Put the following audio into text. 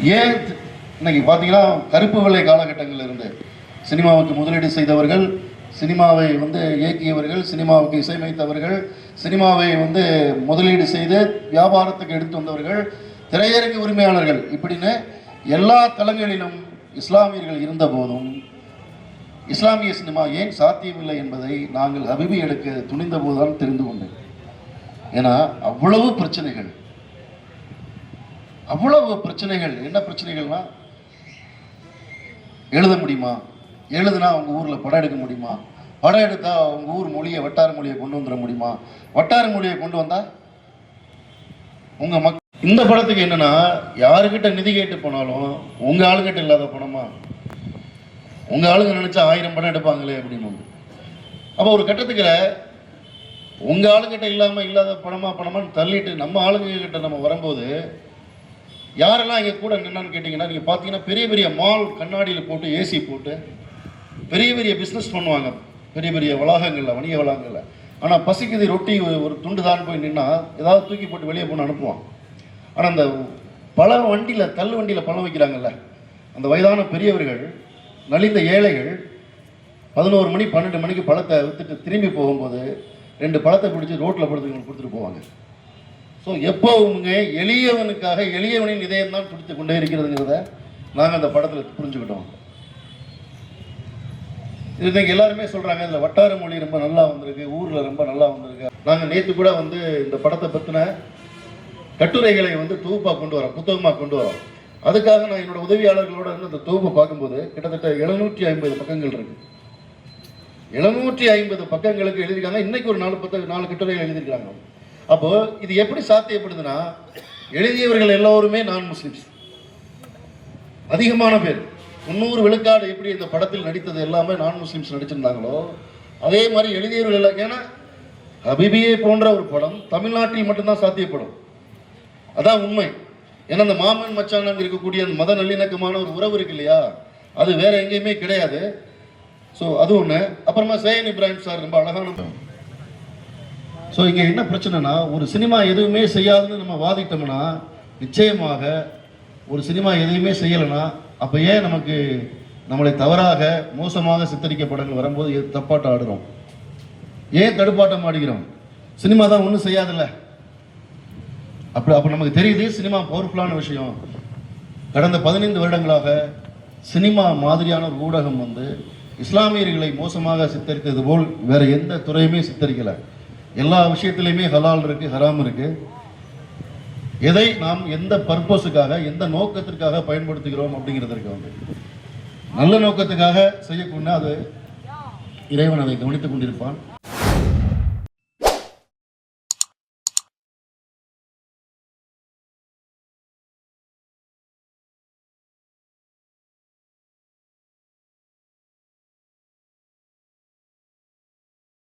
ஏன் இன்னைக்கு பார்த்தீங்கன்னா கருப்பு வெள்ளை காலகட்டங்களில் இருந்து சினிமாவுக்கு முதலீடு செய்தவர்கள், சினிமாவை இயக்கியவர்கள், சினிமாவுக்கு இசையமைத்தவர்கள், சினிமாவை முதலீடு செய்து வியாபாரத்துக்கு எடுத்து வந்தவர்கள், திரையரங்கு உரிமையாளர்கள், இப்படின்னு எல்லா தளங்களிலும் இஸ்லாமியர்கள் இருந்த போதும் இஸ்லாமிய சினிமா ஏன் சாத்தியமில்லை என்பதை நாங்கள் ஹபீபி எடுக்க துணிந்த போதுதான் தெரிந்து கொண்டேன். ஏன்னா அவ்வளவு பிரச்சனைகள். என்ன பிரச்சனைகள்னா, எழுத முடியுமா, எழுதுனா உங்க ஊர்ல படம் எடுக்க முடியுமா, படம் எடுத்தா உங்க ஊர் மொழியை வட்டார மொழியை கொண்டு வந்துட முடியுமா, வட்டார மொழியை கொண்டு வந்தா உங்க இந்த படத்துக்கு என்னன்னா, யாருக்கிட்ட நிதி கேட்டு போனாலும் உங்க ஆளுகிட்ட இல்லாத பணமா, உங்க ஆளுங்க நினைச்சா 1000 படம் எடுப்பாங்களே அப்படின்னு. அப்போ ஒரு கட்டத்துக்கு உங்க ஆளுகிட்ட இல்லாத பணமான்னு தள்ளிட்டு நம்ம ஆளுங்க கிட்ட நம்ம வரும்போது யாரெல்லாம் இங்கே கூட நின்னான்னு கேட்டிங்கன்னா, நீங்கள் பார்த்தீங்கன்னா பெரிய பெரிய மால் கண்ணாடியில் போட்டு ஏசி போட்டு பெரிய பெரிய பிஸ்னஸ் பண்ணுவாங்க, பெரிய பெரிய வளாகங்களில், வணிக வளாகங்களில். ஆனால் பசிக்குது ரொட்டி ஒரு துண்டு தான் போய் நின்னா ஏதாவது தூக்கி போட்டு வெளியே போன்னு அனுப்புவான். ஆனால் அந்த தள்ளு வண்டியில் பழம் வைக்கிறாங்கல்ல, அந்த வயதான பெரியவர்கள், நலிந்த ஏழைகள் 11 மணி 12 மணிக்கு பழத்தை விற்றுட்டு திரும்பி போகும்போது 2 பழத்தை பிடிச்சி ரோட்டில் கொடுத்துட்டு போவாங்க. ஸோ எப்போவுமே எளியவனுக்காக எளியவனின் இதயம் தான் துடித்து கொண்டே இருக்கிறதுங்கிறத நாங்கள் அந்த படத்தில் புரிஞ்சுக்கிட்டோம். இது இன்னைக்கு எல்லாருமே சொல்கிறாங்க, இதில் வட்டார மொழி ரொம்ப நல்லா வந்திருக்கு, ஊரில் ரொம்ப நல்லா வந்திருக்கு. நாங்கள் நேற்று கூட இந்த படத்தை பற்றின கட்டுரைகளை தொகுப்பாக கொண்டு வரோம், புத்தகமாக கொண்டு வரோம். அதுக்காக நான் என்னோட உதவியாளர்களோட அந்த தொகுப்பை பார்க்கும்போது கிட்டத்தட்ட 750 பக்கங்கள் இருக்கு. 750 பக்கங்களுக்கு எழுதியிருக்காங்க. இன்னைக்கு ஒரு 4 கட்டுரைகள் எழுதியிருக்காங்க. அப்போ இது எப்படி சாத்தியப்படுதுன்னா, எழுதியவர்கள் எல்லோருமே நான் முஸ்லிம்ஸ். அதிகமான பேர் 90 விழுக்காடு எப்படி இந்த படத்தில் நடித்தது எல்லாமே நான் முஸ்லிம்ஸ் நடிச்சிருந்தாங்களோ அதே மாதிரி எழுதியவர்கள் எல்லாம். ஏன்னா ஹபீபியை போன்ற ஒரு படம் தமிழ்நாட்டில் மட்டும்தான் சாத்தியப்படும், அதான் உண்மை. ஏன்னா அந்த மாமன் மச்சான் இருக்கக்கூடிய அந்த மத நல்லிணக்கமான ஒரு உறவு இருக்கு இல்லையா, அது வேற எங்கேயுமே கிடையாது. ஸோ அது ஒன்று. அப்புறமா சேயன் இப்ராஹிம் சார் ரொம்ப அழகான. ஸோ இங்கே என்ன பிரச்சனைனா, ஒரு சினிமா எதுவுமே செய்யாதுன்னு நம்ம வாதிட்டோம்னா, நிச்சயமாக ஒரு சினிமா எதையுமே செய்யலைன்னா அப்போ ஏன் நம்மளை தவறாக மோசமாக சித்தரிக்க படங்கள் வரும்போது தப்பாட்டம் ஆடுறோம், ஏன் தடுப்பாட்டம் ஆடுகிறோம்? சினிமா தான் ஒன்றும் செய்யாதில்ல. அப்போ நமக்கு தெரியுது சினிமா பவர்ஃபுல்லான விஷயம். கடந்த 15 வருடங்களாக சினிமா மாதிரியான ஒரு ஊடகம் இஸ்லாமியர்களை மோசமாக சித்தரித்தது போல் வேற எந்த துறையுமே சித்தரிக்கலை. எல்லா விஷயத்திலையுமே ஹலால் இருக்கு, ஹராம் இருக்கு. எதை நாம் எந்த பர்பஸுக்காக எந்த நோக்கத்திற்காக பயன்படுத்துகிறோம் அப்படிங்கிறதுக்கு நல்ல நோக்கத்துக்காக செய்யக்கூடிய அது இறைவன் அதை கவனித்துக் கொண்டிருப்பான்.